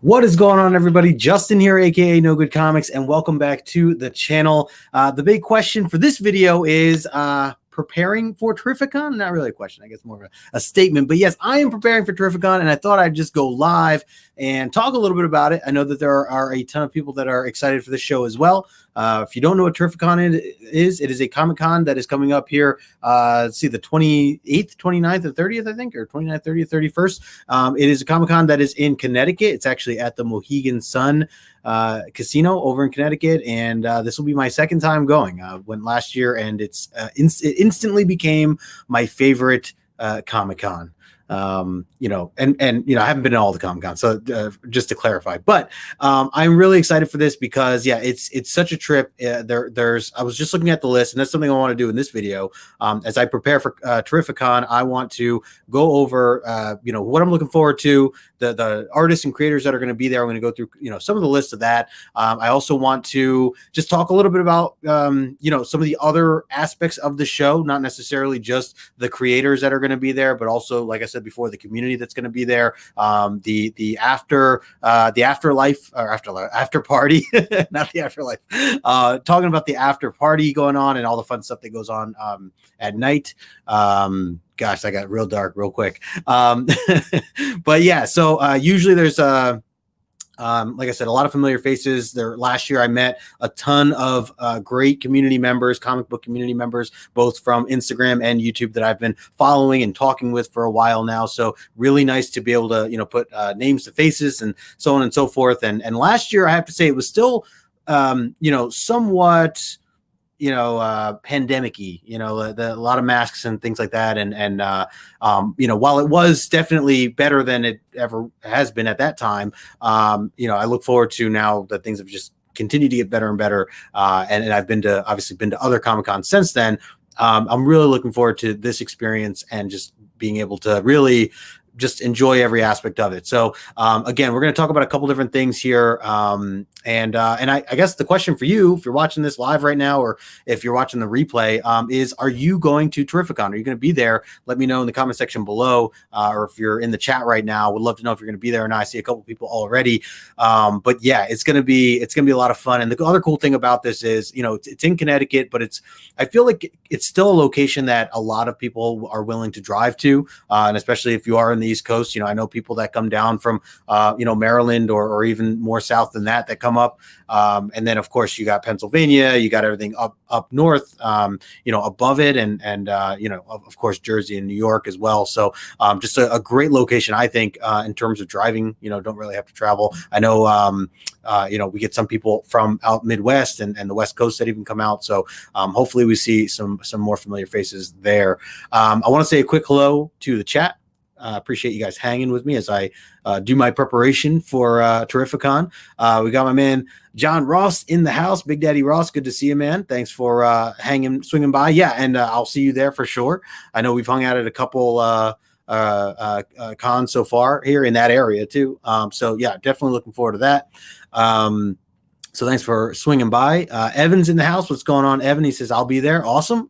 What is going on, everybody? Justin here, aka No Good Comics, and welcome back to the channel. The big question for this video is preparing for Terrificon. Not really a question, I guess more of a statement. But yes, I am preparing for Terrificon, and I thought I'd just go live and talk a little bit about it. I know that there are a ton of people that are excited for the show as well. If you don't know what Terrificon is, it is a Comic-Con that is coming up here. Let's see, the 28th, 29th, and 30th, I think, or 29th, 30th, 31st. It is a Comic-Con that is in Connecticut. It's actually at the Mohegan Sun Casino over in Connecticut, and this will be my second time going. Went last year, and it instantly became my favorite Comic-Con. And I haven't been to all the Comic-Con, so just to clarify, but I'm really excited for this because it's such a trip. I was just looking at the list, and that's something I want to do in this video. As I prepare for Terrificon, I want to go over what I'm looking forward to, the artists and creators that are going to be there. I'm going to go through some of the list of that. I also want to just talk a little bit about some of the other aspects of the show, not necessarily just the creators that are going to be there, but also, like I said before, the community that's going to be there, the afterlife or after party, not the afterlife. Talking about the after party going on and all the fun stuff that goes on at night. Gosh, I got real dark real quick. But yeah, so usually there's like I said, a lot of familiar faces there. Last year, I met a ton of great community members, comic book community members, both from Instagram and YouTube that I've been following and talking with for a while now. So really nice to be able to, put names to faces and so on and so forth. And last year, I have to say, it was still, somewhat, pandemic-y, a lot of masks and things like that. And while it was definitely better than it ever has been at that time, I look forward to now that things have just continued to get better and better. And I've obviously been to other Comic-Cons since then. I'm really looking forward to this experience and just being able to really just enjoy every aspect of it. So again, we're going to talk about a couple different things here. And I guess the question for you, if you're watching this live right now, or if you're watching the replay, is, are you going to Terrificon? Are you going to be there? Let me know in the comment section below, or if you're in the chat right now, would love to know if you're going to be there or not. I see a couple people already. But yeah, it's going to be a lot of fun. And the other cool thing about this is, it's in Connecticut, but I feel like it's still a location that a lot of people are willing to drive to. And especially if you are in the East Coast, I know people that come down from, Maryland or even more south than that come up. And then of course you got Pennsylvania, you got everything up north, above it. And of course, Jersey and New York as well. So just a great location, I think, in terms of driving, don't really have to travel. I know, we get some people from out Midwest and the West Coast that even come out. So hopefully we see some more familiar faces there. I want to say a quick hello to the chat. Appreciate you guys hanging with me as I do my preparation for Terrificon. We got my man John Ross in the house. Big Daddy Ross, good to see you, man. Thanks for swinging by. Yeah, and I'll see you there for sure. I know we've hung out at a couple cons so far here in that area too. So yeah, definitely looking forward to that. So thanks for swinging by. Evan's in the house. What's going on, Evan? He says, I'll be there. Awesome.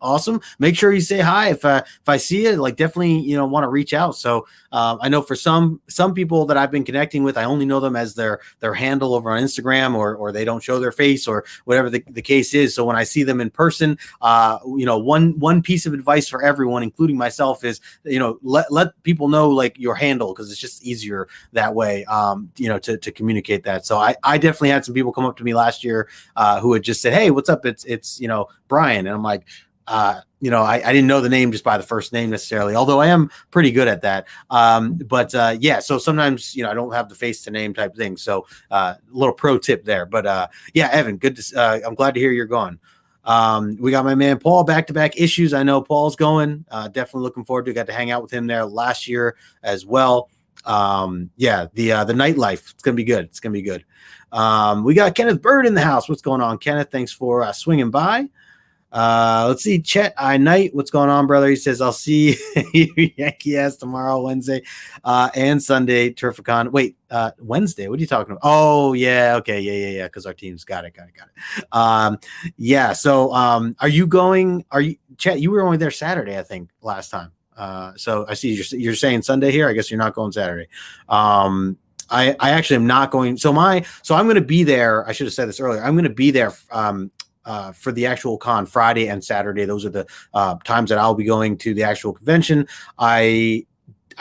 Make sure you say hi. If I see you, definitely, want to reach out. So I know for some people that I've been connecting with, I only know them as their handle over on Instagram, or they don't show their face, or whatever the case is. So when I see them in person, one piece of advice for everyone, including myself, is, let people know your handle, because it's just easier that way, to communicate that. So I definitely had some people come up to me last year who had just said, hey, what's up? It's Brian. And I'm like, I didn't know the name just by the first name necessarily, although I am pretty good at that. Yeah, so sometimes, I don't have the face to name type thing. So a little pro tip there, but yeah, Evan, good to, I'm glad to hear you're going. We got my man Paul, back-to-back issues. I know Paul's going, definitely looking forward to, got to hang out with him there last year as well. Yeah, the nightlife, it's going to be good. It's going to be good. We got Kenneth Bird in the house. What's going on, Kenneth? Thanks for swinging by. Let's see, Chet Knight, what's going on, brother? He says, I'll see you Yankee ass tomorrow, Wednesday, and Sunday, Terrificon. Wait, Wednesday, what are you talking about? Oh yeah, okay, yeah, because our team's got it. Yeah, so are you Chet, you were only there Saturday, I think, last time. So I see you're saying Sunday here. I guess you're not going Saturday. I actually am not going. So I'm going to be there. I should have said this earlier. I'm going to be there for the actual con Friday and Saturday. Those are the times that I'll be going to the actual convention.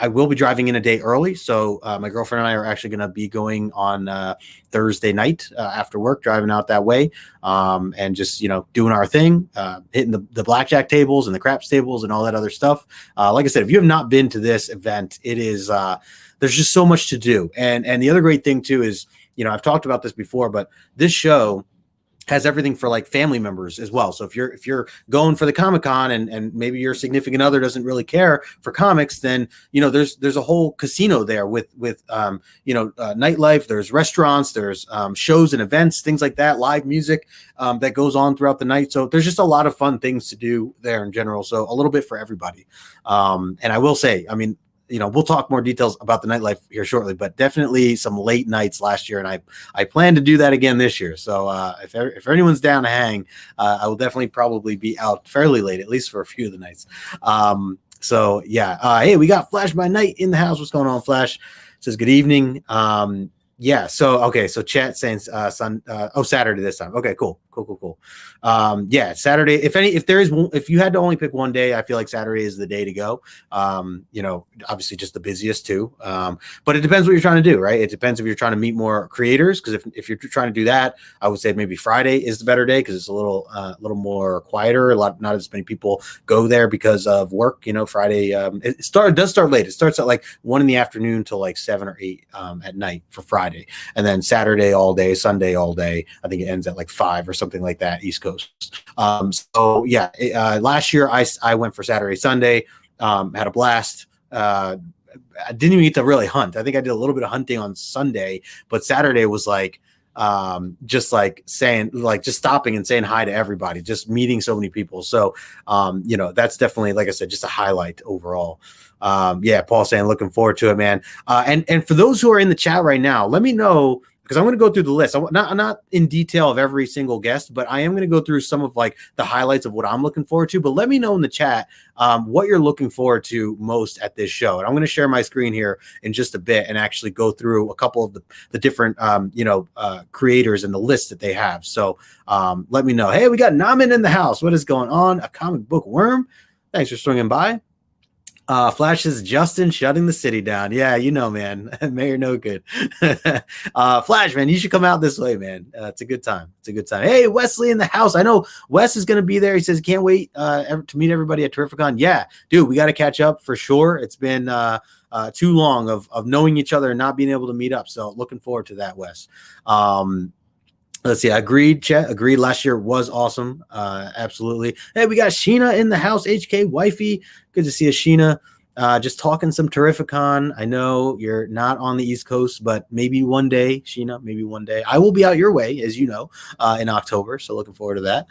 I will be driving in a day early. So my girlfriend and I are actually going to be going on Thursday night after work, driving out that way, and just, doing our thing, hitting the blackjack tables and the craps tables and all that other stuff. Like I said, if you have not been to this event, it is, there's just so much to do. And the other great thing too is, I've talked about this before, but this show has everything for like family members as well. So if you're going for the Comic-Con and maybe your significant other doesn't really care for comics, then there's a whole casino there with nightlife. There's restaurants, there's shows and events, things like that, live music that goes on throughout the night. So there's just a lot of fun things to do there in general. So a little bit for everybody. And I will say, I mean, we'll talk more details about the nightlife here shortly, but definitely some late nights last year. And I plan to do that again this year. So if anyone's down to hang, I will definitely probably be out fairly late, at least for a few of the nights. So yeah. Hey, we got Flash by Night in the house. What's going on, Flash? Says good evening. Yeah. So, okay. So chat saying, Saturday this time. Okay, cool. Yeah. Saturday. If you had to only pick one day, I feel like Saturday is the day to go. Obviously just the busiest too. But it depends what you're trying to do, right? It depends if you're trying to meet more creators. Cause if you're trying to do that, I would say maybe Friday is the better day. Cause it's a little more quieter. Not as many people go there because of work, Friday. It does start late. It starts at like 1 PM till like 7 or 8 at night for Friday. And then Saturday all day, Sunday all day. I think it ends at like 5 or something like that, East Coast. So yeah, last year I went for Saturday, Sunday, had a blast. I didn't even get to really hunt. I think I did a little bit of hunting on Sunday, but Saturday was like, just like saying, like just stopping and saying hi to everybody, just meeting so many people. So, that's definitely, like I said, just a highlight overall. Yeah, Paul saying, looking forward to it, man. And for those who are in the chat right now, let me know, because I'm going to go through the list. I'm not in detail of every single guest, but I am going to go through some of like the highlights of what I'm looking forward to. But let me know in the chat what you're looking forward to most at this show. And I'm going to share my screen here in just a bit and actually go through a couple of the different creators and the list that they have. So let me know. Hey, we got Namin in the house. What is going on? A comic book worm. Thanks for swinging by. Flash is Justin shutting the city down. Yeah, man. Mayor no good. Flash, man, you should come out this way, man. It's a good time. Hey, Wesley in the house. I know Wes is going to be there. He says, can't wait to meet everybody at Terrificon. Yeah, dude, we got to catch up for sure. It's been too long of knowing each other and not being able to meet up. So looking forward to that, Wes. Let's see. Agreed, Chet. Agreed. Last year was awesome. Absolutely. Hey, we got Sheena in the house. HK Wifey. Good to see you, Sheena. Just talking some Terrificon. I know you're not on the East Coast, but maybe one day, Sheena, maybe one day. I will be out your way, as you know, in October. So looking forward to that.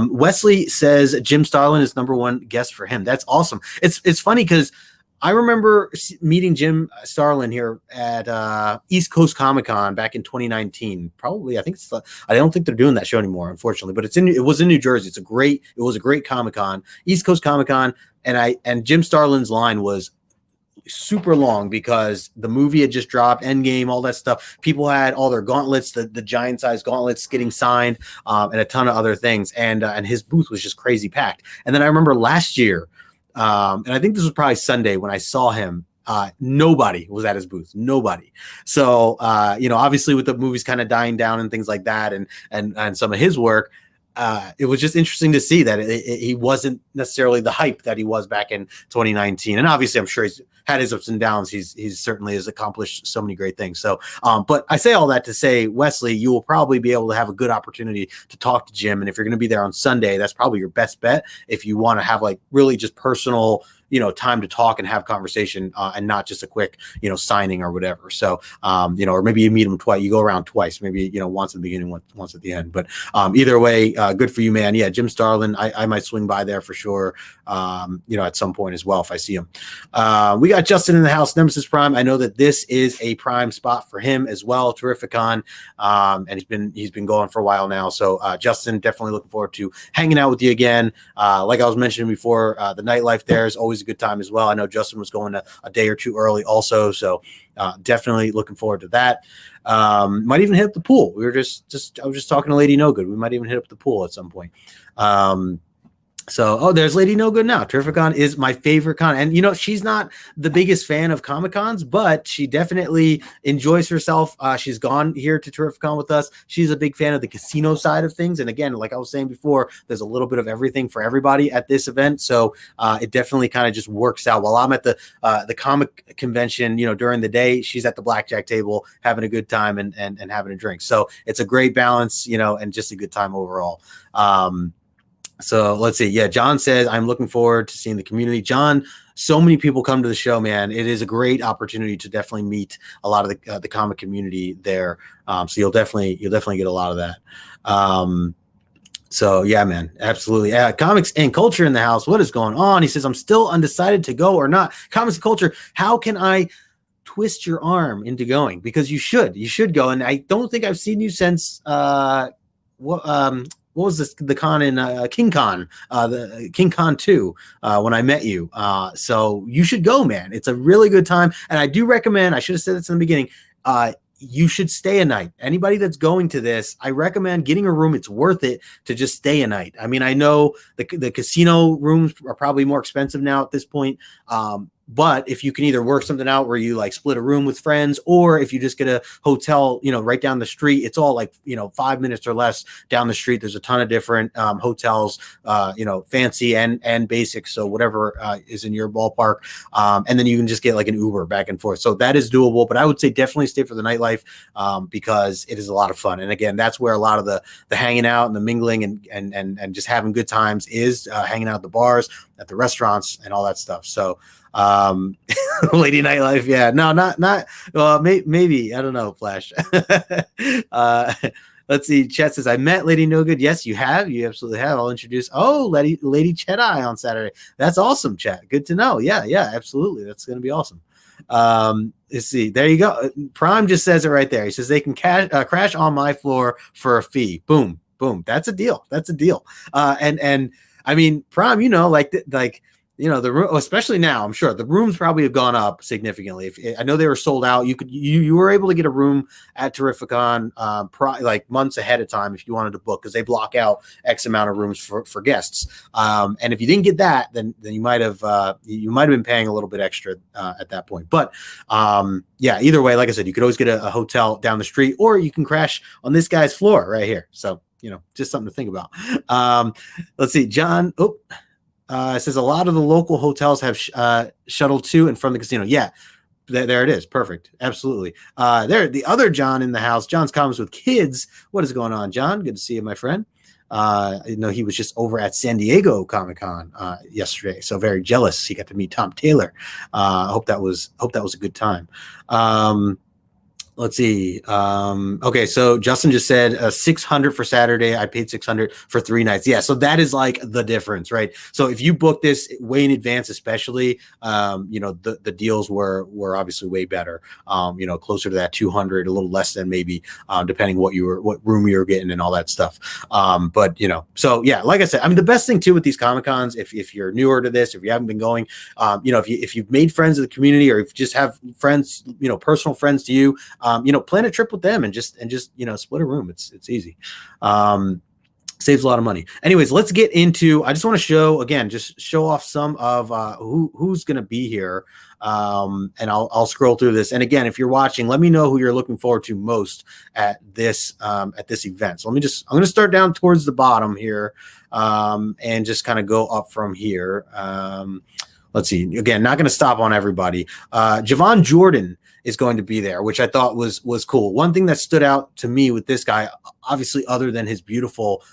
Wesley says Jim Starlin is #1 guest for him. That's awesome. It's funny because I remember meeting Jim Starlin here at East Coast Comic-Con back in 2019. Probably, I don't think they're doing that show anymore, unfortunately. But it was in New Jersey. It was a great Comic-Con, East Coast Comic-Con, and Jim Starlin's line was super long because the movie had just dropped, Endgame, all that stuff. People had all their gauntlets, the giant size gauntlets getting signed, and a ton of other things. And his booth was just crazy packed. And then I remember last year. And I think this was probably Sunday when I saw him. Nobody was at his booth. Nobody. So, obviously with the movies kind of dying down and things like that, and some of his work, it was just interesting to see that he wasn't necessarily the hype that he was back in 2019. And obviously, I'm sure he's had his ups and downs. He's certainly has accomplished so many great things. So, but I say all that to say, Wesley, you will probably be able to have a good opportunity to talk to Jim. And if you're going to be there on Sunday, that's probably your best bet. If you want to have like really just personal, time to talk and have conversation, and not just a quick, signing or whatever. So, or maybe you meet him twice, you go around twice, maybe, once at the beginning, once at the end. But either way, good for you, man. Yeah, Jim Starlin, I might swing by there for sure, at some point as well if I see him. We got Justin in the house, Nemesis Prime. I know that this is a prime spot for him as well, Terrificon, and he's been going for a while now. So Justin, definitely looking forward to hanging out with you again. Like I was mentioning before, the nightlife there is always always a good time as well. I know Justin was going a day or two early also, so definitely looking forward to that. Might even hit up the pool. I was just talking to Lady No Good. We might even hit up the pool at some point. So, there's Lady No Good now. Terrificon is my favorite con. And, she's not the biggest fan of Comic-Cons, but she definitely enjoys herself. She's gone here to Terrificon with us. She's a big fan of the casino side of things. And again, like I was saying before, there's a little bit of everything for everybody at this event. So it definitely kind of just works out. While I'm at the comic convention, during the day, she's at the blackjack table having a good time and having a drink. So it's a great balance, and just a good time overall. So let's see. Yeah, John says, I'm looking forward to seeing the community. John, so many people come to the show, man. It is a great opportunity to definitely meet a lot of the comic community there. So you'll definitely get a lot of that. So yeah, man, absolutely. Comics and culture in the house. What is going on? He says, I'm still undecided to go or not. Comics and culture. How can I twist your arm into going? Because you should go. And I don't think I've seen you since, what was this? The con in King Con, the King Con 2, when I met you. So you should go, man. It's a really good time. And I do recommend, I should have said this in the beginning, you should stay a night. Anybody that's going to this, I recommend getting a room. It's worth it to just stay a night. I mean, I know the casino rooms are probably more expensive now at this point. But if you can either work something out where you like split a room with friends, or if you just get a hotel, right down the street, it's all like, 5 minutes or less down the street. There's a ton of different hotels, fancy and basic. So whatever is in your ballpark. And then you can just get like an Uber back and forth. So that is doable, but I would say definitely stay for the nightlife because it is a lot of fun. And again, that's where a lot of the hanging out and the mingling and just having good times is hanging out at the bars, at the restaurants and all that stuff. So Lady Nightlife, yeah, no, not well, maybe I don't know, Flash. Let's see. Chet says, I met Lady No Good. Yes, you have. You absolutely have. I'll introduce Lady Chet Eye on Saturday. That's awesome, Chet. Good to know. Yeah, absolutely. That's gonna be awesome. Let's see. There you go. Prime just says it right there. He says they can crash on my floor for a fee. Boom. That's a deal. And I mean, Prime, the room, especially now, I'm sure the rooms probably have gone up significantly. I know they were sold out. You were able to get a room at Terrificon like months ahead of time if you wanted to book, because they block out X amount of rooms for guests. And if you didn't get that, then you might have been paying a little bit extra at that point. But either way, like I said, you could always get a hotel down the street, or you can crash on this guy's floor right here. So just something to think about. Let's see, John. It says a lot of the local hotels have shuttle to and from the casino. Yeah, there it is. Perfect. Absolutely. The other John in the house. John's Comments with Kids. What is going on, John? Good to see you, my friend. He was just over at San Diego Comic-Con yesterday, so very jealous. He got to meet Tom Taylor. I hope that was a good time. Let's see. Okay, so Justin just said $600 for Saturday. I paid $600 for 3 nights. Yeah, so that is like the difference, right? So if you book this way in advance, especially, the deals were obviously way better. Closer to that 200, a little less than maybe, depending what room you were getting and all that stuff. So yeah, like I said, I mean, the best thing too with these Comic Cons, if you're newer to this, if you haven't been going, if you've made friends of the community, or if you just have friends, personal friends to you. Plan a trip with them and just split a room. It's easy. Saves a lot of money. Anyways, let's get into, I just want to show off some of who's going to be here. And I'll scroll through this. And again, if you're watching, let me know who you're looking forward to most at this event. So I'm going to start down towards the bottom here, and just kind of go up from here. Let's see. Again, not going to stop on everybody. Javon Jordan is going to be there, which I thought was cool. One thing that stood out to me with this guy, obviously, other than his beautiful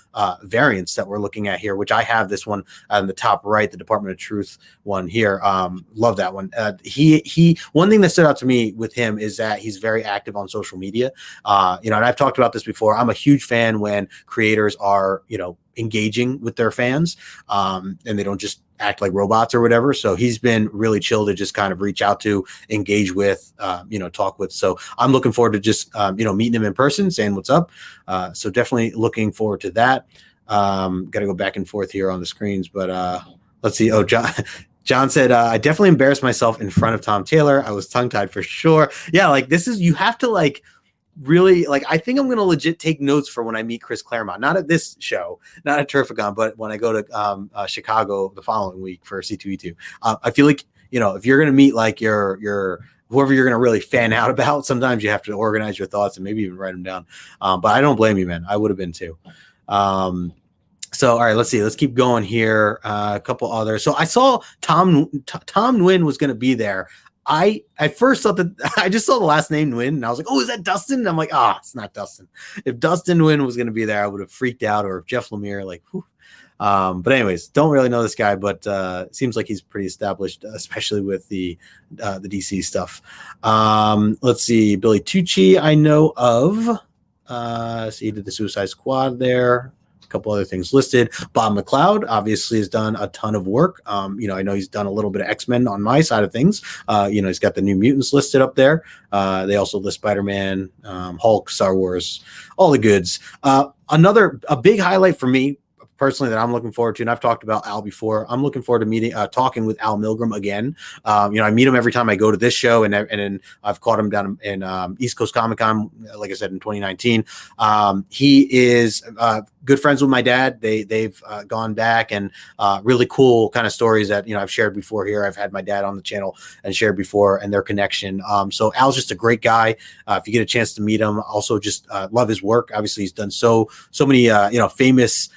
variants that we're looking at here, which I have this one on the top right, the Department of Truth one here. Love that one. One thing that stood out to me with him is that he's very active on social media. And I've talked about this before. I'm a huge fan when creators are, engaging with their fans, and they don't just act like robots or whatever. So he's been really chill to just kind of reach out to, engage with, talk with. So I'm looking forward to just, meeting him in person, saying what's up. So definitely looking forward to that. Got to go back and forth here on the screens, but let's see. Oh, John said, I definitely embarrassed myself in front of Tom Taylor. I was tongue-tied for sure. Yeah, like this is, you have to like really, like, I think I'm going to legit take notes for when I meet Chris Claremont, not at this show, not at Terrificon, but when I go to Chicago the following week for C2E2. I feel like, you know, if you're going to meet like your whoever you're going to really fan out about, sometimes you have to organize your thoughts and maybe even write them down. But I don't blame you, man. I would have been too. So, all right, let's see. Let's keep going here. A couple others. So I saw Tom Nguyen was going to be there. I first thought that I just saw the last name Nguyen, and I was like, oh, is that Dustin? And I'm like, it's not Dustin. If Dustin Nguyen was going to be there, I would have freaked out, or if Jeff Lemire, like, whew. But anyways, don't really know this guy, but seems like he's pretty established, especially with the DC stuff. Let's see. Billy Tucci, I know of. So he did the Suicide Squad there. A couple other things listed. Bob McLeod obviously has done a ton of work. You know, I know he's done a little bit of X-Men on my side of things. You know, he's got the New Mutants listed up there. They also list Spider-Man, Hulk, Star Wars, all the goods. A big highlight for me personally that I'm looking forward to, and I've talked about Al before. I'm looking forward to talking with Al Milgrom again. You know, I meet him every time I go to this show, and then I've caught him down in East Coast Comic Con, like I said, in 2019. He is good friends with my dad. They've gone back, and really cool kind of stories that, you know, I've shared before here. I've had my dad on the channel and shared before, and their connection. So Al's just a great guy. If you get a chance to meet him, also just love his work. Obviously, he's done so many you know, famous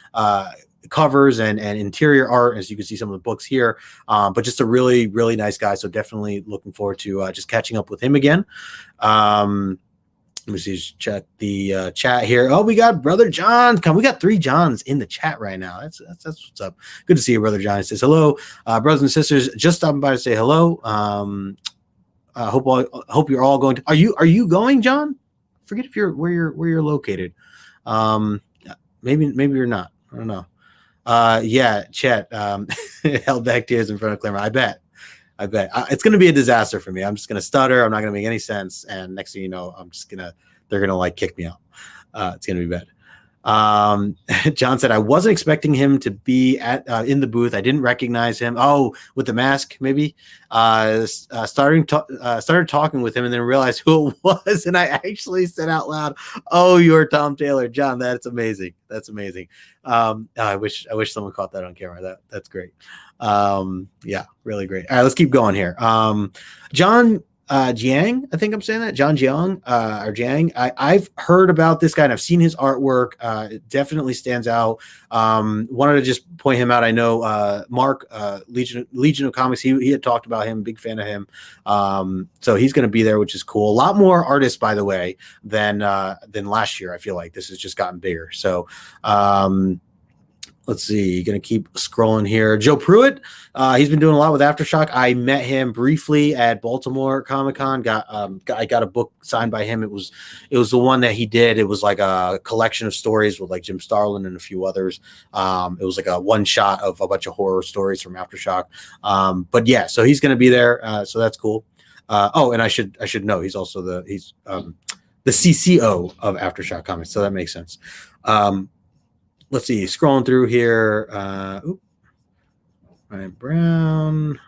covers and interior art, as you can see some of the books here, but just a really, really nice guy. So definitely looking forward to just catching up with him again. Let me see, just check the chat here. Oh, we got Brother John. We got 3 Johns in the chat right now. That's what's up. Good to see you, Brother John. He says hello, brothers and sisters. Just stopping by to say hello. Hope you're all going to. Are you going, John? Forget if you're where you're located. Maybe you're not. I don't know. Yeah, Chet held back tears in front of Claremont. I bet it's going to be a disaster for me. I'm just going to stutter. I'm not going to make any sense. And next thing you know, they're going to like kick me out. It's going to be bad. John said, I wasn't expecting him to be in the booth. I didn't recognize him. Oh, with the mask, maybe. Started talking with him and then realized who it was. And I actually said out loud, oh, you're Tom Taylor. John, that's amazing. That's amazing. I wish someone caught that on camera. That's great. Yeah, really great. All right, let's keep going here. John Jang, I think I'm saying that. John Jang, or Jang. I've heard about this guy and I've seen his artwork. It definitely stands out. Wanted to just point him out. I know Mark, Legion of Comics, he had talked about him, big fan of him. So he's going to be there, which is cool. A lot more artists, by the way, than last year. I feel like this has just gotten bigger. So let's see, gonna keep scrolling here. Joe Pruitt, he's been doing a lot with Aftershock. I met him briefly at Baltimore Comic-Con. I got a book signed by him. It was the one that he did. It was like a collection of stories with like Jim Starlin and a few others. It was like a one shot of a bunch of horror stories from Aftershock. But yeah, so he's gonna be there. So that's cool. Oh, and I should know he's also the CCO of Aftershock Comics. So that makes sense. Let's see, scrolling through here. Ryan Brown.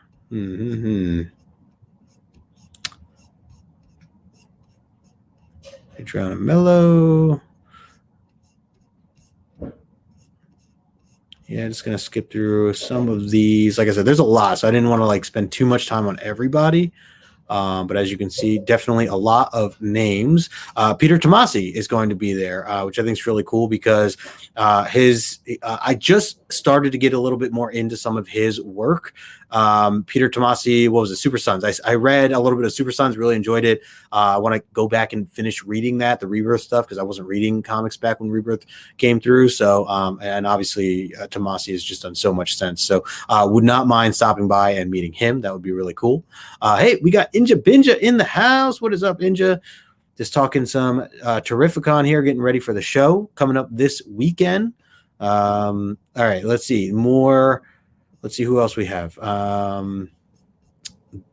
Adriana Mello. Yeah, just going to skip through some of these. Like I said, there's a lot, so I didn't want to like spend too much time on everybody. But as you can see, definitely a lot of names. Peter Tomasi is going to be there, which I think is really cool because I just started to get a little bit more into some of his work. Peter Tomasi, what was it? Super Sons. I read a little bit of Super Sons, really enjoyed it. I want to go back and finish reading the Rebirth stuff, because I wasn't reading comics back when Rebirth came through. So, and obviously Tomasi has just done so much sense. So would not mind stopping by and meeting him. That would be really cool. Hey, we got Inja Binja in the house. What is up, Inja? Just talking some Terrificon here, getting ready for the show coming up this weekend. All right, let's see more. Let's see who else we have.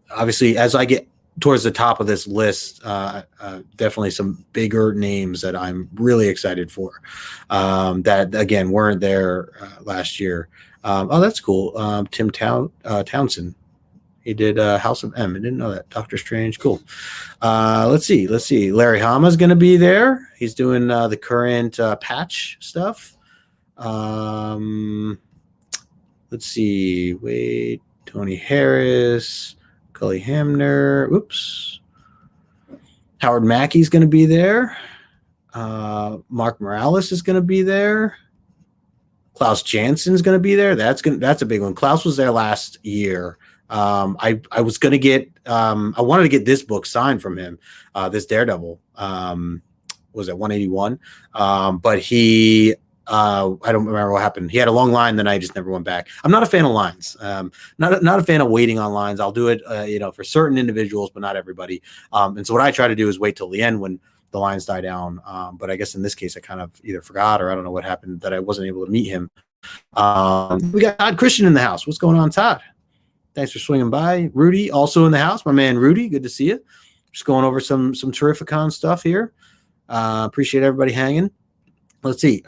Obviously, as I get towards the top of this list, definitely some bigger names that I'm really excited for, that, again, weren't there last year. Oh, that's cool. Tim Townsend. He did House of M. I didn't know that. Doctor Strange. Cool. Let's see. Larry Hama's going to be there. He's doing the current patch stuff. Let's see. Wait. Tony Harris. Cully Hamner. Oops. Howard Mackey's going to be there. Mark Morales is going to be there. Klaus Jansen's going to be there. That's a big one. Klaus was there last year. I was going to get I wanted to get this book signed from him, this Daredevil. Was at 181, but he I don't remember what happened. He had a long line, then I just never went back. I'm not a fan of lines. Not a fan of waiting on lines. I'll do it, for certain individuals, but not everybody. And so what I try to do is wait till the end when the lines die down. But I guess in this case, I kind of either forgot or I don't know what happened that I wasn't able to meet him. We got Todd Christian in the house. What's going on, Todd? Thanks for swinging by. Rudy also in the house. My man Rudy, good to see you. Just going over some Terrificon stuff here. Appreciate everybody hanging. Let's see.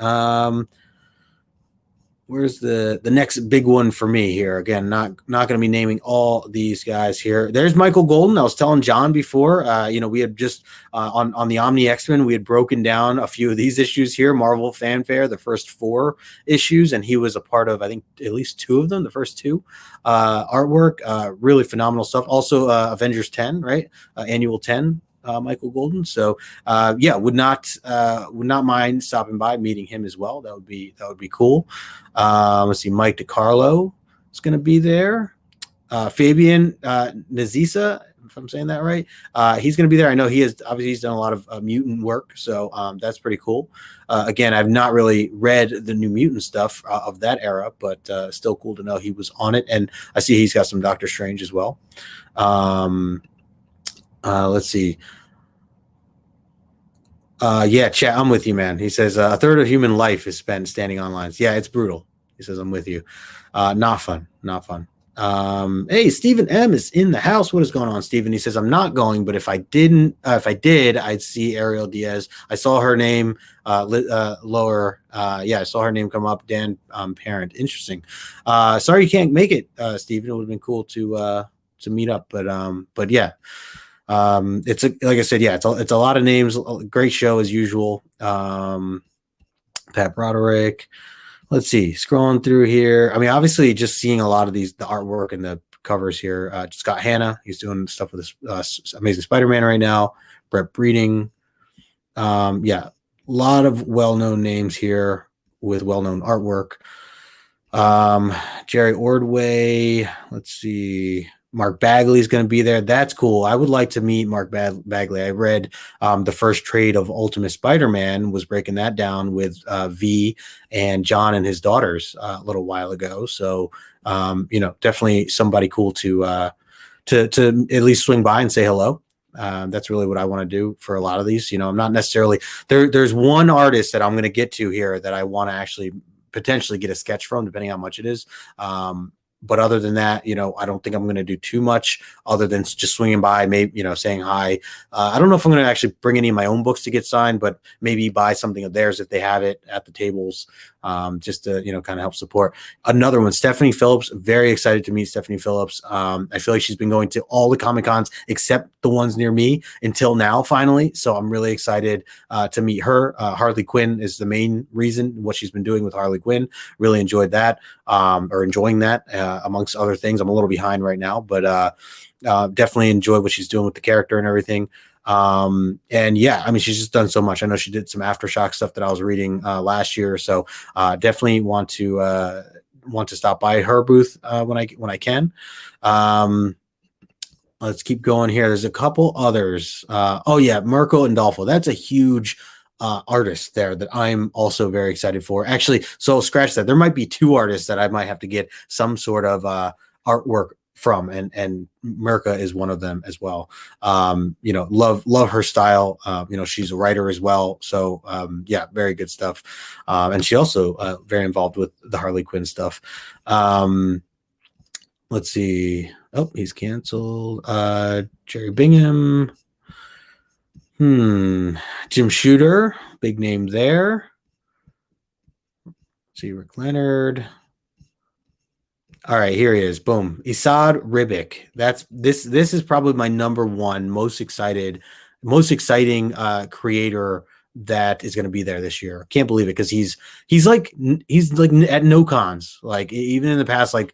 Where's the next big one for me here? Again, not going to be naming all these guys here. There's Michael Golden. I was telling John before, we had just on the Omni X-Men, we had broken down a few of these issues here, Marvel Fanfare, the first 4 issues, and he was a part of, I think, at least 2 of them, the first 2 artwork. Really phenomenal stuff. Also, Avengers 10, right? Annual 10. Michael Golden. So would not mind stopping by, meeting him as well. That would be cool. Let's see, Mike DiCarlo is going to be there. Fabian Nazisa, if I'm saying that right, he's going to be there. I know he's done a lot of mutant work, so that's pretty cool. Again, I've not really read the New Mutant stuff of that era, but still cool to know he was on it. And I see he's got some Doctor Strange as well. Let's see. Chat, I'm with you, man. He says a third of human life is spent standing on lines. Yeah, it's brutal. He says, I'm with you. Not fun. Hey, Stephen M is in the house. What is going on, Stephen? He says, I'm not going, but if I did, I'd see Ariel Diaz. I saw her name lower. I saw her name come up. Dan Parent. Interesting. Sorry you can't make it, Stephen. It would have been cool to meet up, but yeah. Like I said, it's a lot of names. Great show as usual. Pat Broderick. Let's see, scrolling through here. I mean, obviously, just seeing a lot of the artwork and the covers here. Scott Hanna, he's doing stuff with this Amazing Spider-Man right now. Brett Breeding. A lot of well-known names here with well-known artwork. Jerry Ordway. Let's see. Mark Bagley is going to be there. That's cool. I would like to meet Mark Bagley. I read the first trade of Ultimate Spider-Man, was breaking that down with V and John and his daughters a little while ago. So, definitely somebody cool to at least swing by and say hello. That's really what I want to do for a lot of these. I'm not necessarily there's one artist that I'm going to get to here that I want to actually potentially get a sketch from, depending on how much it is. But other than that, I don't think I'm going to do too much other than just swinging by, maybe, saying hi. I don't know if I'm going to actually bring any of my own books to get signed, but maybe buy something of theirs if they have it at the tables, just to, kind of help support. Another one, Stephanie Phillips. Very excited to meet Stephanie Phillips. I feel like she's been going to all the Comic-Cons except the ones near me until now, finally. So I'm really excited to meet her. Harley Quinn is the main reason, what she's been doing with Harley Quinn. Really enjoyed that, or enjoying that. Amongst other things, I'm a little behind right now, but definitely enjoy what she's doing with the character and everything. She's just done so much. I know she did some Aftershock stuff that I was reading last year, so definitely want to stop by her booth when I can. Let's keep going here. There's a couple others. Mirko Andolfo. That's a huge artist there that I'm also very excited for. Actually, so scratch that. There might be 2 artists that I might have to get some sort of artwork from, and Mirka is one of them as well. Love her style. She's a writer as well. So very good stuff. And she also very involved with the Harley Quinn stuff. Let's see. Oh, he's canceled. Jerry Bingham. Jim Shooter, big name there. See, Rick Leonard. All right, here he is. Boom. Isad Ribic. This is probably my number one most exciting creator that is going to be there this year. Can't believe it because he's like at no cons. Like even in the past like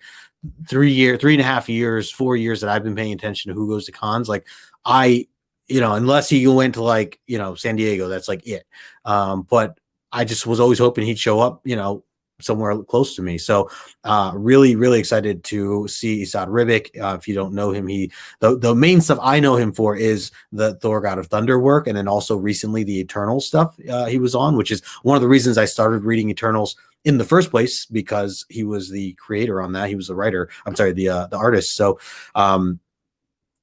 3.5 years, 4 years that I've been paying attention to who goes to cons, like unless he went to like, San Diego, that's like it. But I just was always hoping he'd show up, somewhere close to me. So really, really excited to see Isad Ribic. If you don't know him, the main stuff I know him for is the Thor God of Thunder work, and then also recently the Eternals stuff he was on, which is one of the reasons I started reading Eternals in the first place, because he was the creator on that. He was the writer. I'm sorry, the artist. So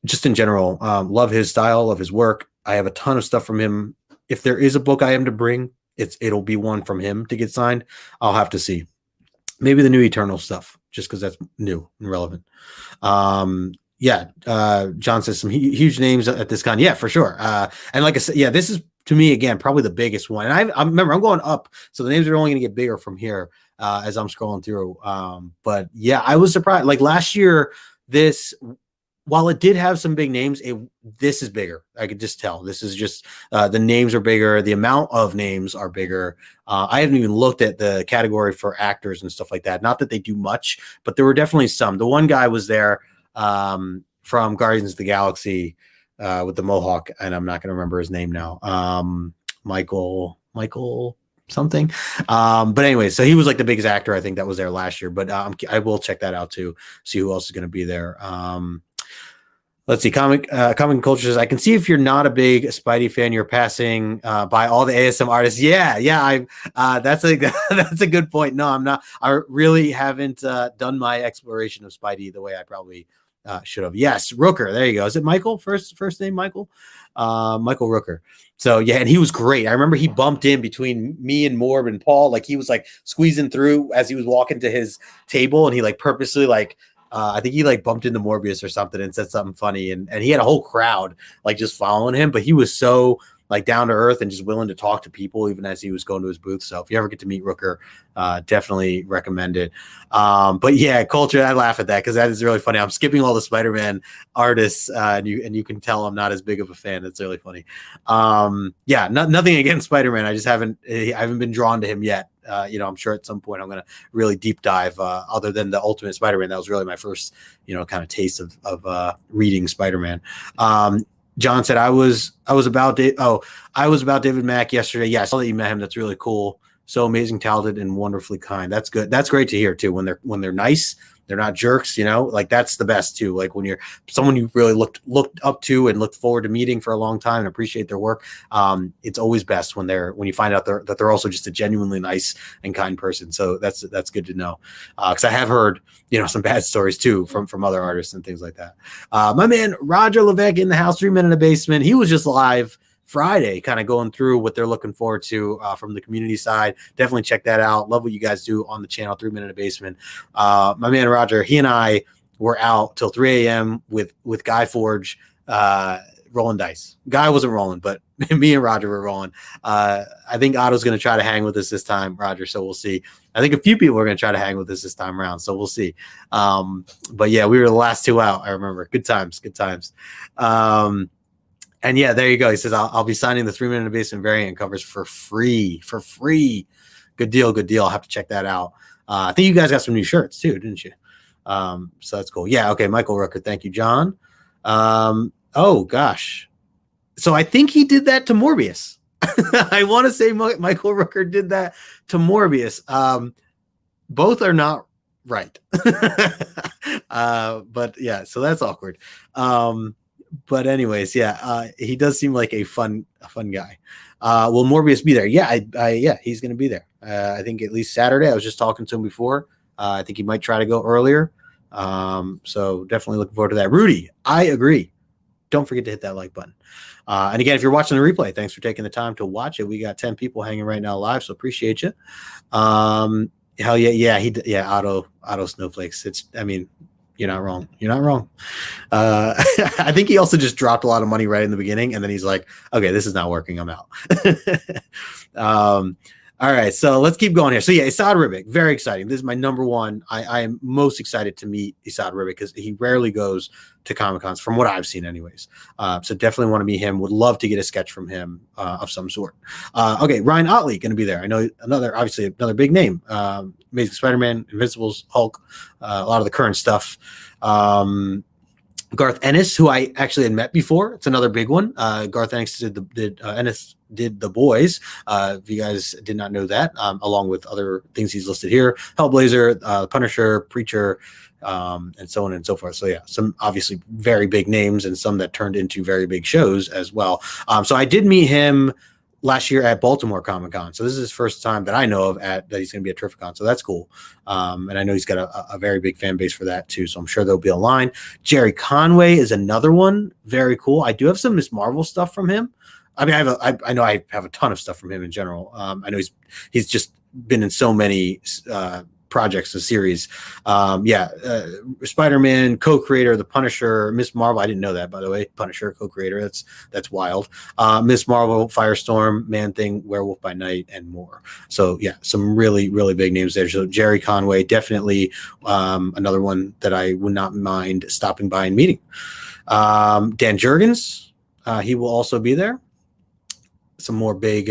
just in general, love his style, love his work. I have a ton of stuff from him. If there is a book I am to bring, it'll be one from him to get signed. I'll have to see. Maybe the new Eternal stuff, just because that's new and relevant. John says some huge names at this con. Yeah, for sure. And like I said, yeah, this is to me again probably the biggest one. And I remember I'm going up, so the names are only going to get bigger from here as I'm scrolling through. But yeah, I was surprised. Like last year, while it did have some big names, this is bigger. I could just tell. This is just the names are bigger. The amount of names are bigger. I haven't even looked at the category for actors and stuff like that. Not that they do much, but there were definitely some. The one guy was there from Guardians of the Galaxy with the Mohawk, and I'm not going to remember his name now. Michael something. But anyway, so he was like the biggest actor I think that was there last year. But I will check that out too. See who else is going to be there. Let's see. Comic Culture says, I can see if you're not a big Spidey fan, you're passing by all the ASM artists. Yeah. That's a good point. No, I'm not. I really haven't done my exploration of Spidey the way I probably should have. Yes, Rooker. There you go. Is it Michael? First name Michael? Michael Rooker. So yeah, and he was great. I remember he bumped in between me and Morb and Paul. Like he was like squeezing through as he was walking to his table, and he like purposely like. I think he like bumped into Morbius or something and said something funny, and he had a whole crowd like just following him, but he was so like down to earth and just willing to talk to people even as he was going to his booth. So if you ever get to meet Rooker, definitely recommend it. But yeah, Culture, I laugh at that because that is really funny. I'm skipping all the Spider-Man artists, and you can tell I'm not as big of a fan. It's really funny. Nothing against Spider-Man. I haven't been drawn to him yet. I'm sure at some point I'm going to really deep dive, other than the Ultimate Spider-Man. That was really my first, kind of taste of reading Spider-Man. John said, I was about David Mack yesterday. Yeah, I saw that you met him. That's really cool. So amazing, talented, and wonderfully kind. That's good. That's great to hear too. When they're nice, they're not jerks, like that's the best too. Like when you're someone you really looked up to and looked forward to meeting for a long time and appreciate their work. It's always best when you find out that they're also just a genuinely nice and kind person. So that's good to know. Cause I have heard, some bad stories too from other artists and things like that. My man, Roger Levesque in the house, 3 Men in the Basement. He was just live Friday, kind of going through what they're looking forward to from the community side. Definitely check that out. Love what you guys do on the channel, 3 Men in the Basement. My man Roger, he and I were out till 3 a.m. with Guy Forge rolling dice. Guy wasn't rolling, but me and Roger were rolling. I think Otto's going to try to hang with us this time, Roger, so we'll see. I think a few people are going to try to hang with us this time around, so we'll see. But yeah, we were the last two out, I remember. Good times. And yeah, there you go. He says, I'll be signing the 3 Men in the Basement variant covers for free. Good deal. I'll have to check that out. I think you guys got some new shirts too, didn't you? So that's cool. Yeah. Okay. Michael Rooker. Thank you, John. Oh gosh. So I think he did that to Morbius. I want to say Michael Rooker did that to Morbius. Both are not right. But yeah, so that's awkward. But anyways, yeah, he does seem like a fun guy. Will Morbius be there? Yeah, yeah, he's going to be there. I think at least Saturday. I was just talking to him before. I think he might try to go earlier. So definitely looking forward to that. Rudy, I agree. Don't forget to hit that like button. And again, if you're watching the replay, thanks for taking the time to watch it. We got 10 people hanging right now live, so appreciate you. Hell yeah, Otto Snowflakes. You're not wrong. I think he also just dropped a lot of money right in the beginning, and then he's like, okay, this is not working. I'm out. All All right, so let's keep going here. So yeah, Esad Ribic, very exciting. This is my number one. I am most excited to meet Esad Ribic because he rarely goes to Comic-Cons, from what I've seen anyways. So definitely want to meet him. Would love to get a sketch from him of some sort. Okay, Ryan Otley going to be there. I know obviously another big name. Amazing Spider-Man, Invincibles, Hulk, a lot of the current stuff. Garth Ennis, who I actually had met before. It's another big one. Garth Ennis Ennis did The Boys. If you guys did not know that, along with other things he's listed here: Hellblazer, Punisher, Preacher, and so on and so forth. So yeah, some obviously very big names and some that turned into very big shows as well. So I did meet him last year at Baltimore Comic-Con. So this is his first time that I know of that he's going to be at Terrificon. So that's cool. And I know he's got a very big fan base for that too. So I'm sure there'll be a line. Jerry Conway is another one. Very cool. I do have some Miss Marvel stuff from him. I mean, I know I have a ton of stuff from him in general. I know he's just been in so many projects and series. Spider-Man, co-creator, The Punisher, Miss Marvel. I didn't know that, by the way. Punisher, co-creator. That's wild. Miss Marvel, Firestorm, Man-Thing, Werewolf by Night, and more. So yeah, some really, really big names there. So Jerry Conway, definitely another one that I would not mind stopping by and meeting. Dan Jurgens, he will also be there. Some more big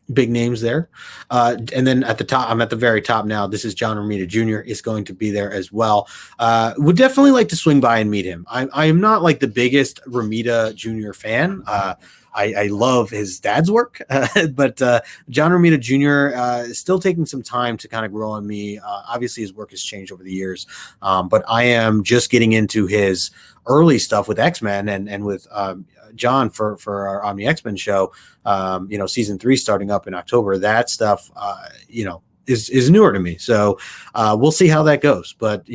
names there. And then at the top, I'm at the very top now. This is John Romita Jr. is going to be there as well. Would definitely like to swing by and meet him. I am not like the biggest Romita Jr. fan. I love his dad's work, but John Romita Jr. Is still taking some time to kind of grow on me. Obviously, his work has changed over the years, but I am just getting into his early stuff with X-Men and with John for our Omni X-Men show. Season 3 starting up in October. That stuff, is newer to me. So we'll see how that goes. But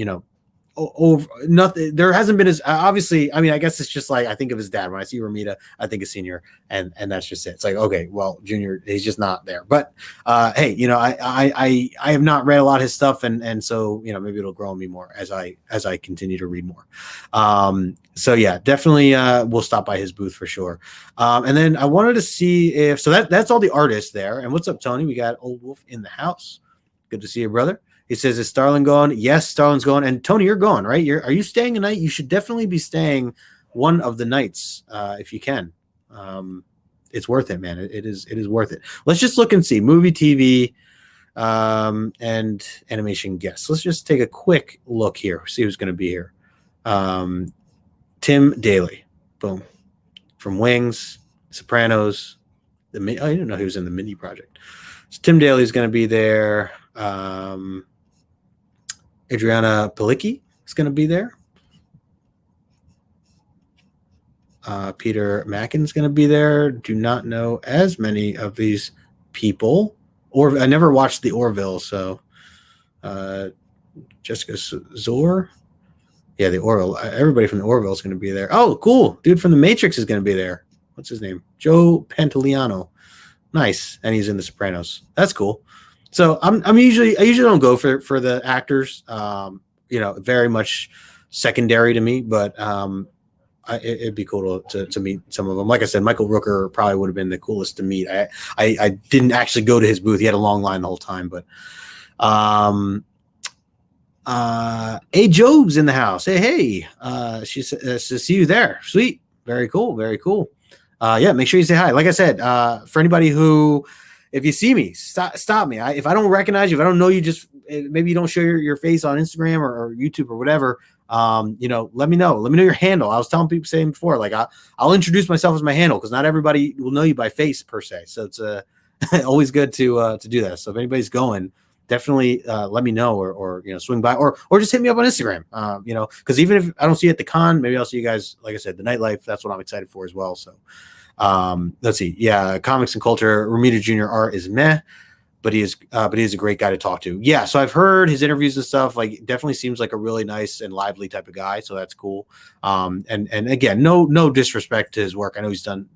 nothing. There hasn't been as obviously. I mean, I guess it's just like I think of his dad when I see Romita. I think of Senior, and that's just it. It's like, okay, well, Junior, he's just not there. But hey, I have not read a lot of his stuff, and so maybe it'll grow on me more as I continue to read more. So yeah, definitely we'll stop by his booth for sure. And then I wanted to see if that's all the artists there. And what's up, Tony? We got Old Wolf in the house. Good to see you, brother. He says, is Starlin gone? Yes, Starlin's gone. And Tony, you're gone, right? Are you staying a night? You should definitely be staying one of the nights if you can. It's worth it, man. It is worth it. Let's just look and see. Movie, TV, and animation guests. Let's just take a quick look here. See who's going to be here. Tim Daly. Boom. From Wings, Sopranos. I didn't know he was in the Mindy Project. So Tim Daly is going to be there. Adriana Palicki is going to be there. Peter Mackin is going to be there. Do not know as many of these people. Or I never watched the Orville, so Jessica Zor. Yeah, the Orville. Everybody from the Orville is going to be there. Oh, cool. Dude from The Matrix is going to be there. What's his name? Joe Pantoliano. Nice. And he's in The Sopranos. That's cool. So I usually don't go for the actors, very much secondary to me, but it'd be cool to meet some of them. Like I said, Michael Rooker probably would have been the coolest to meet. I didn't actually go to his booth. He had a long line the whole time, but A Job's in the house. Hey, she says to see you there. Sweet. Very cool. Very cool. Yeah, make sure you say hi. Like I said, for anybody who, if you see me, stop me. If I don't recognize you, if I don't know you, just maybe you don't show your face on Instagram or YouTube or whatever. Let me know. Let me know your handle. I was telling people saying before, like I'll introduce myself as my handle because not everybody will know you by face per se. So it's always good to do that. So if anybody's going, definitely let me know or swing by or just hit me up on Instagram. Because even if I don't see you at the con, maybe I'll see you guys. Like I said, the nightlife. That's what I'm excited for as well. So. Let's see. Yeah, comics and culture. Romita Jr. art is meh, but he is a great guy to talk to. Yeah, so I've heard his interviews and stuff. Like, definitely seems like a really nice and lively type of guy. So that's cool. And again, no disrespect to his work. I know he's done,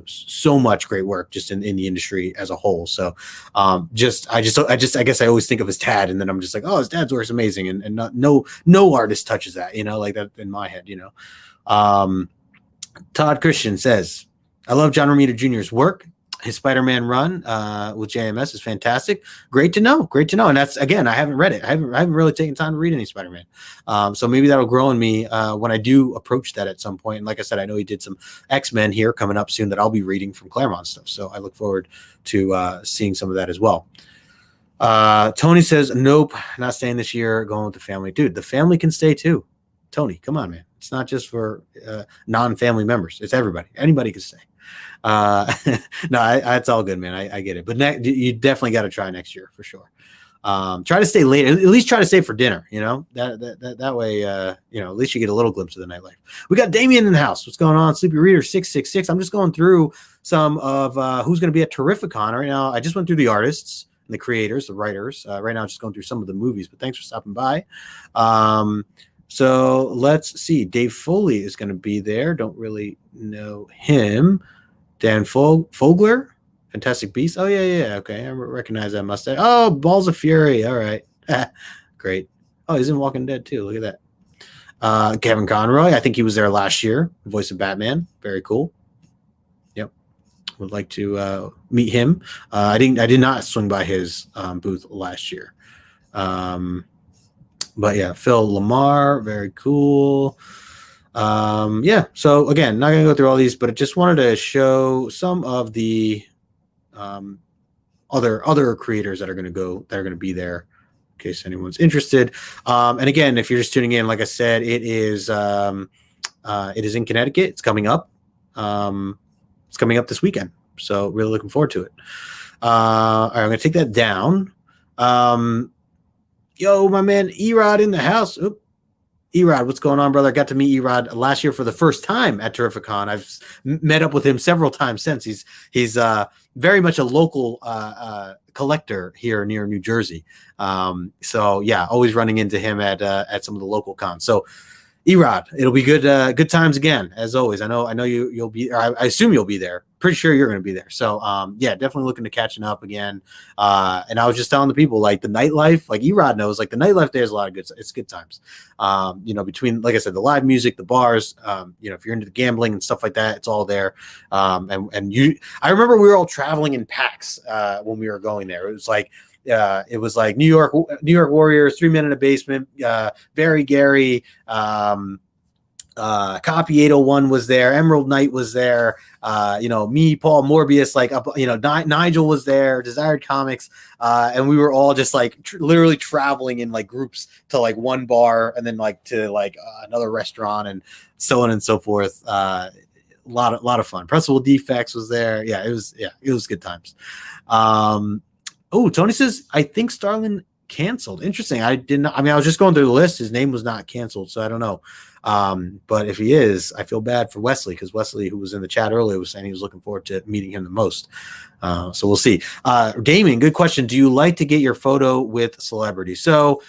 so much great work just in the industry as a whole. So, I guess I always think of his dad, and then I'm just like, oh, his dad's work's amazing, and no artist touches that, like that in my head, Todd Christian says, I love John Romita Jr.'s work. his Spider-Man run with JMS is fantastic. Great to know. Great to know. And that's, again, I haven't read it. I haven't really taken time to read any Spider-Man. So maybe that'll grow in me when I do approach that at some point. And like I said, I know he did some X-Men here coming up soon that I'll be reading from Claremont stuff. So I look forward to seeing some of that as well. Tony says, nope, not staying this year, going with the family. Dude, the family can stay too. Tony, come on, man. It's not just for non-family members. It's everybody. Anybody can stay. No, it's all good, man. I get it. But you definitely got to try next year for sure. Try to stay late. At least try to stay for dinner. You know, that way, you know, at least you get a little glimpse of the nightlife. We got Damien in the house. What's going on? Sleepy Reader 666. I'm just going through some of who's going to be at Terrificon right now. I just went through the artists and the creators, the writers. Right now, I'm just going through some of the movies. But thanks for stopping by. So let's see. Dave Foley is going to be there. Don't really know him. Dan Fogler, Fantastic Beasts. Oh, yeah. Okay, I recognize that mustache. Oh, Balls of Fury. All right. Great. Oh, he's in Walking Dead, too. Look at that. Kevin Conroy. I think he was there last year. Voice of Batman. Very cool. Yep. Would like to meet him. I did not swing by his booth last year. But yeah, Phil Lamar, very cool. Yeah, so again, not gonna go through all these, but I just wanted to show some of the other creators that are gonna be there, in case anyone's interested. And again, if you're just tuning in, like I said, it is in Connecticut. It's coming up. It's coming up this weekend, so really looking forward to it. All right, I'm gonna take that down. Yo, my man Erod in the house. Oop. Erod, what's going on, brother? I got to meet Erod last year for the first time at Terrificon. I've met up with him several times since. He's very much a local collector here near New Jersey. So yeah, always running into him at some of the local cons. So Erod, it'll be good times again, as always. I know you'll be, or I assume you'll be there. Pretty sure you're going to be there. So yeah, definitely looking to catching up again. And I was just telling the people, like, the nightlife, like Erod knows, like the nightlife there's a lot of it's good times. You know, between, like I said, the live music, the bars, you know, if you're into the gambling and stuff like that, it's all there. I remember we were all traveling in packs when we were going there. It was like New York Warriors, 3 Men in a Basement, Very Gary, Copy 801 was there, Emerald Knight was there, you know, me, Paul Morbius, like, you know, Nigel was there, Desired Comics, and we were all just like literally traveling in like groups to like one bar and then like to like another restaurant and so on and so forth. A lot of fun. Principal Defects was there. Yeah, it was good times. Oh, Tony says, I think Starlin canceled. Interesting. I was just going through the list. His name was not canceled, so I don't know. But if he is, I feel bad for Wesley, because Wesley, who was in the chat earlier, was saying he was looking forward to meeting him the most. So we'll see. Damien, good question. Do you like to get your photo with celebrities? So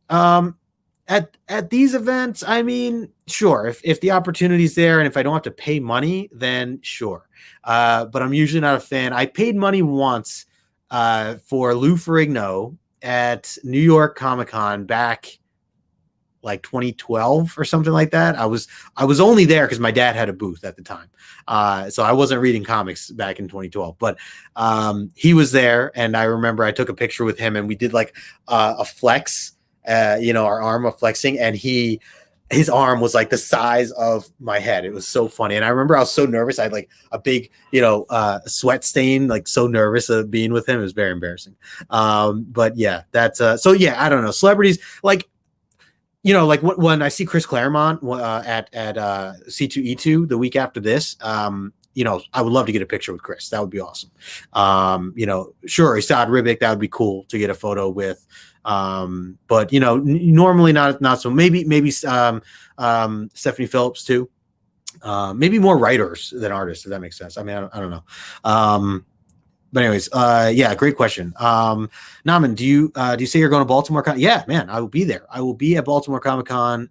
at these events, I mean, sure. If the opportunity's there and if I don't have to pay money, then sure. But I'm usually not a fan. I paid money once for Lou Ferrigno at New York Comic-Con back like 2012 or something like that. I was only there because my dad had a booth at the time. So I wasn't reading comics back in 2012, but he was there. And I remember I took a picture with him and we did like a flex, you know, our arm of flexing, and his arm was like the size of my head. It was so funny. And I remember I was so nervous. I had like a big, you know, sweat stain, like so nervous of being with him. It was very embarrassing. But yeah, that's so yeah, I don't know. Celebrities, like, you know, like when I see Chris Claremont at C2E2 the week after this, you know, I would love to get a picture with Chris. That would be awesome. You know, sure, Isad Ribic, that would be cool to get a photo with. But you know, normally not so. Maybe Stephanie Phillips too. Maybe more writers than artists, if that makes sense. I mean, I don't know. But anyways, yeah, great question. Naman, do you say you're going to Baltimore? Yeah, man, I will be there. I will be at Baltimore Comic-Con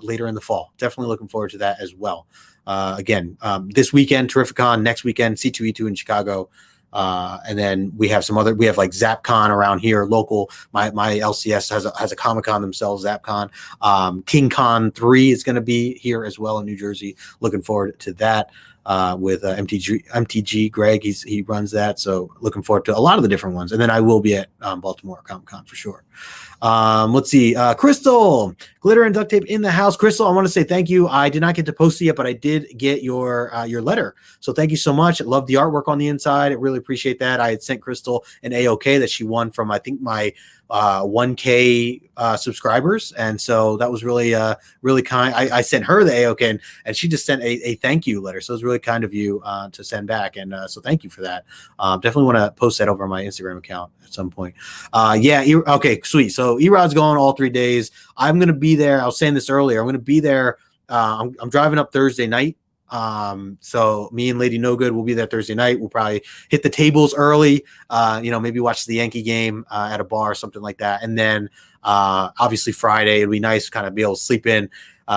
later in the fall. Definitely looking forward to that as well. Again, this weekend, Terrificon, next weekend, C2E2 in Chicago. And then we have like ZapCon around here, local. My LCS has a Comic-Con themselves, ZapCon. King Con 3 is going to be here as well in New Jersey. Looking forward to that. with MTG Greg. He runs that, so looking forward to a lot of the different ones. And then I will be at Baltimore Comic Con for sure. Let's see. Crystal, glitter and duct tape in the house. Crystal, I want to say thank you. I did not get to post it yet, but I did get your letter. So thank you so much. I love the artwork on the inside. I really appreciate that. I had sent Crystal an AOK that she won from, I think, my 1K subscribers. And so that was really, really kind. I sent her the AOK and she just sent a thank you letter. So it was really kind of you to send back. And so thank you for that. Definitely want to post that over on my Instagram account at some point. Yeah. Okay, sweet. So Erod's going all 3 days. I'm going to be there. I was saying this earlier. I'm going to be there. I'm driving up Thursday night. So me and Lady No Good will be there Thursday night. We'll probably hit the tables early, maybe watch the Yankee game at a bar or something like that. And then obviously Friday, it'll be nice to kind of be able to sleep in,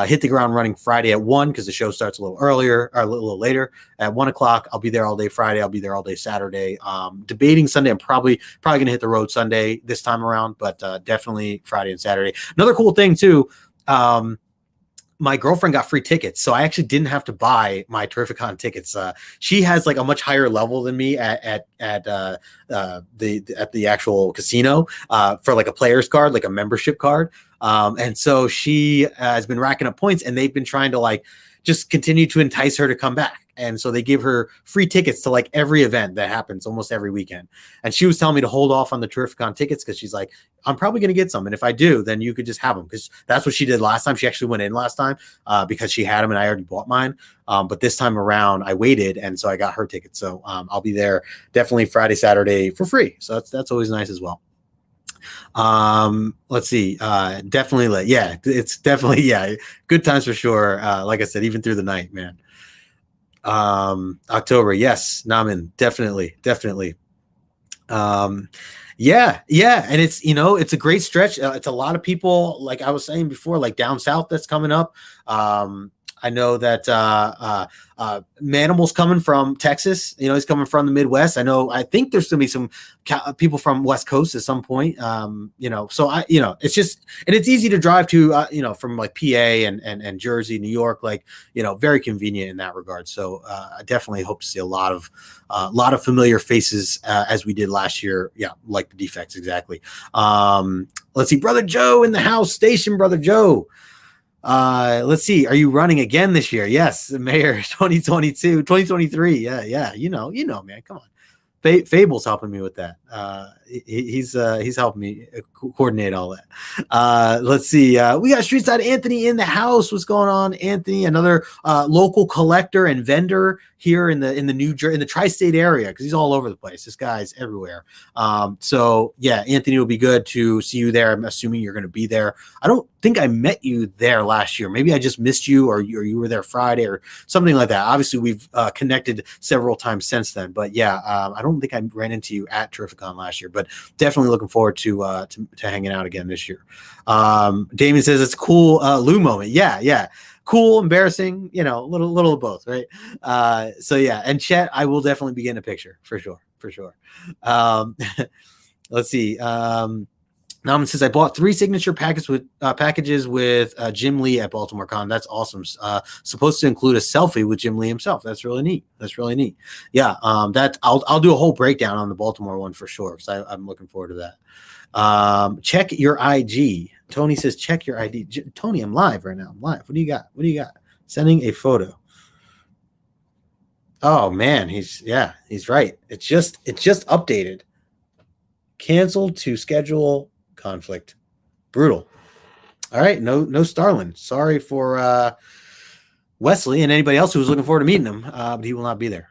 hit the ground running Friday at 1 because the show starts a little earlier or a little later at 1 o'clock. I'll be there all day Friday. I'll be there all day Saturday. Debating Sunday. I'm probably going to hit the road Sunday this time around, but definitely Friday and Saturday. Another cool thing too. My girlfriend got free tickets, so I actually didn't have to buy my Terrificon tickets. She has like a much higher level than me at the actual casino for like a player's card, like a membership card. And so she has been racking up points, and they've been trying to like just continue to entice her to come back. And so they give her free tickets to like every event that happens almost every weekend. And she was telling me to hold off on the Terrificon tickets because she's like, I'm probably going to get some. And if I do, then you could just have them, because that's what she did last time. She actually went in last time because she had them and I already bought mine. But this time around I waited. And so I got her tickets. So I'll be there definitely Friday, Saturday for free. So that's always nice as well. Let's see. Definitely. Yeah, it's definitely, good times for sure. Like I said, even through the night, man. October. Yes. Naman. Definitely. Yeah. And it's, it's a great stretch. It's a lot of people, like I was saying before, like down south that's coming up. I know that Manimal's coming from Texas. He's coming from the Midwest. I think there's going to be some people from West Coast at some point. So it's just, and it's easy to drive to, from like PA and Jersey, New York, like, very convenient in that regard. So I definitely hope to see a lot of familiar faces as we did last year. Yeah, like the defects exactly. Let's see, Brother Joe in the house station, Brother Joe. Let's see. Are you running again this year? Yes, Mayor 2023. Yeah. You know, man. Come on. Fable's helping me with that. He's helping me coordinate all that. Let's see. We got Street Side Anthony in the house. What's going on, Anthony? Another local collector and vendor here in the tri-state area, because he's all over the place. This guy's everywhere. So yeah, Anthony, will be good to see you there. I'm assuming you're going to be there. I don't think I met you there last year. Maybe I just missed you, or you were there Friday or something like that. Obviously, we've connected several times since then. But yeah, I don't think I ran into you at Terrificon last year, but definitely looking forward to hanging out again this year. Damien says it's a cool Lou moment. Yeah. Cool, embarrassing, little of both, right? So yeah, and Chet, I will definitely be getting a picture for sure. Let's see. Naman says I bought 3 signature packages with Jim Lee at Baltimore Con. That's awesome. Supposed to include a selfie with Jim Lee himself. That's really neat. Yeah. That I'll do a whole breakdown on the Baltimore one for sure, because I'm looking forward to that. Check your IG. Tony says check your ID. Tony, I'm live right now. I'm live. What do you got? Sending a photo. Oh man, he's right. It's just updated. Canceled to schedule conflict. Brutal. All right, no Starlin. Sorry for Wesley and anybody else who was looking forward to meeting him, but he will not be there.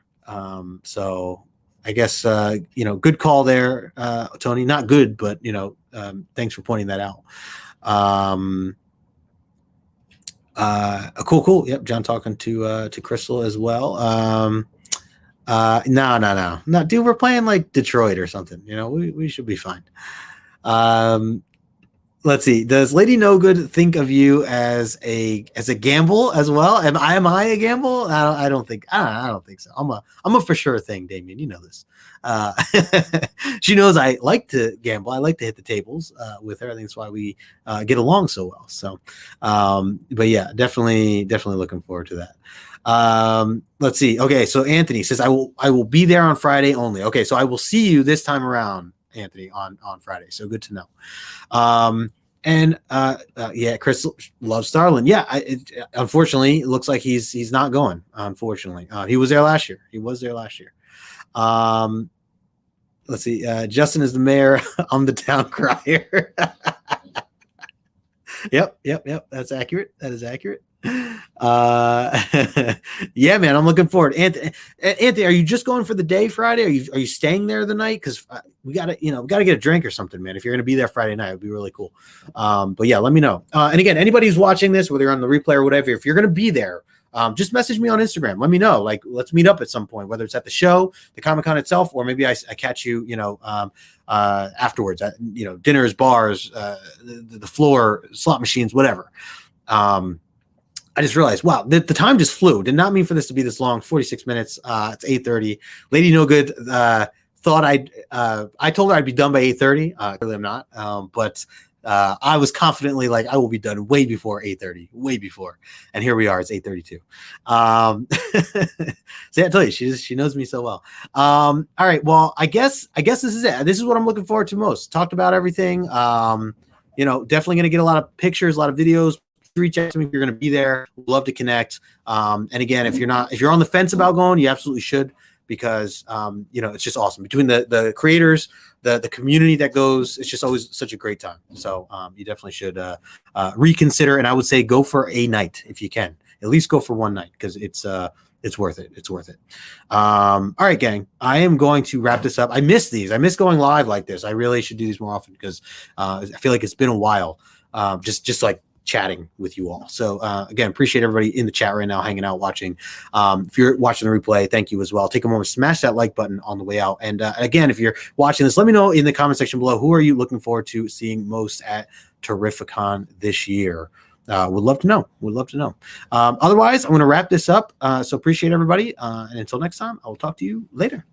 So I guess good call there, Tony. Not good, but thanks for pointing that out. Cool. Yep, John talking to Crystal as well. No, dude, we're playing like Detroit or something. We should be fine. Let's see. Does Lady No Good think of you as a gamble as well? Am I a gamble? I don't think so. I'm a for sure thing, Damien. You know this. She knows I like to gamble. I like to hit the tables with her. I think that's why we get along so well. So, but yeah, definitely looking forward to that. Let's see. Okay, so Anthony says I will be there on Friday only. Okay, so I will see you this time around, Anthony, on Friday. So good to know. Yeah, Chris loves Starlin. Yeah, unfortunately, it looks like he's not going. Unfortunately, he was there last year. Let's see. Justin is the mayor. I'm the town crier. Yep. That's accurate. That is accurate. Yeah, man, I'm looking forward. Anthony, are you just going for the day Friday? Are you staying there the night? Because we gotta get a drink or something, man. If you're gonna be there Friday night, it'd be really cool. But yeah, let me know. And again, anybody who's watching this, whether you're on the replay or whatever, if you're gonna be there, just message me on Instagram. Let me know. Like, let's meet up at some point, whether it's at the show, the Comic-Con itself, or maybe I catch you, afterwards at, dinners, bars, the floor, slot machines, whatever. I just realized, wow, the time just flew. Did not mean for this to be this long, 46 minutes. It's 8:30. Lady No Good thought I told her I'd be done by 8:30. Clearly I'm not. But I was confidently like, I will be done way before 8:30, way before. And here we are, it's 8:32. So yeah, I tell you, she knows me so well. All right, well, I guess this is it. This is what I'm looking forward to most. Talked about everything. Definitely going to get a lot of pictures, a lot of videos. Reach out to me if you're going to be there. We'd love to connect. And again, if you're on the fence about going, you absolutely should, because it's just awesome between the creators, the community that goes. It's just always such a great time. So you definitely should reconsider. And I would say go for a night if you can. At least go for one night, because it's worth it. It's worth it. All right, gang. I am going to wrap this up. I miss these. I miss going live like this. I really should do these more often, because I feel like it's been a while. Just like chatting with you all. So again, appreciate everybody in the chat right now, hanging out, watching. If you're watching the replay, thank you as well. Take a moment, smash that like button on the way out. And again, if you're watching this, let me know in the comment section below, who are you looking forward to seeing most at Terrificon this year? Would love to know. Otherwise, I'm going to wrap this up. So appreciate everybody. And until next time, I will talk to you later.